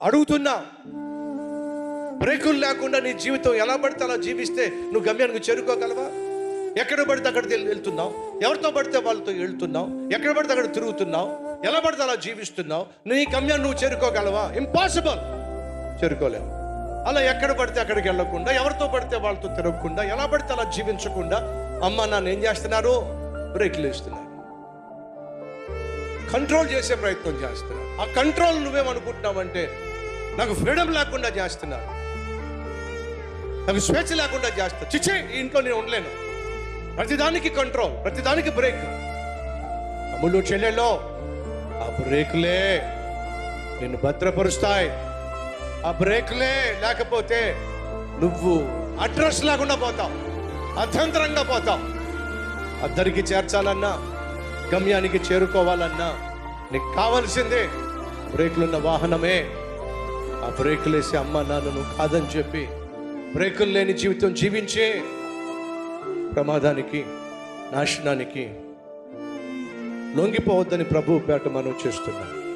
అడుగుతున్నా, బ్రేకులు లేకుండా నీ జీవితం ఎలా పడితే అలా జీవిస్తే నువ్వు గమ్యానికి చేరుకోగలవా? ఎక్కడ పడితే అక్కడ వెళ్తున్నావు, ఎవరితో పడితే వాళ్ళతో వెళ్తున్నావు, ఎక్కడ పడితే అక్కడ తిరుగుతున్నావు, ఎలా పడితే అలా జీవిస్తున్నావు. నీ గమ్యాన్ని నువ్వు చేరుకోగలవా? ఇంపాసిబుల్, చేరుకోలేవు. అలా ఎక్కడ పడితే అక్కడికి వెళ్ళకుండా, ఎవరితో పడితే వాళ్ళతో తిరగకుండా, ఎలా పడితే అలా జీవించకుండా అమ్మ నాన్న ఏం చేస్తున్నారు? బ్రేకులు వేస్తున్నారు, కంట్రోల్ చేసే ప్రయత్నం చేస్తున్నారు. ఆ కంట్రోల్ నువ్వేమనుకుంటున్నావంటే నాకు ఫ్రీడమ్ లేకుండా చేస్తున్నారు, నాకు స్వేచ్ఛ లేకుండా చేస్తా. చిచ్చే, ఈ ఇంట్లో నేను ఉండలేను. ప్రతిదానికి కంట్రోల్, ప్రతిదానికి బ్రేక్. అమ్ములు చెల్లెల్లో ఆ బ్రేకులే నిన్ను భద్రపరుస్తాయి. ఆ బ్రేకులే లేకపోతే నువ్వు అడ్రస్ లేకుండా పోతావు, అర్థంతరంగా పోతావు. అద్దరికి చేర్చాలన్నా, గమ్యానికి చేరుకోవాలన్నా నీకు కావాల్సిందే బ్రేకులున్న వాహనమే. ఆ బ్రేకులు వేసి అమ్మ నాన్న నువ్వు కాదని చెప్పి బ్రేకులు లేని జీవితం జీవించే ప్రమాదానికి, నాశనానికి లొంగిపోవద్దని ప్రభు పేట మనం చేస్తున్నాం.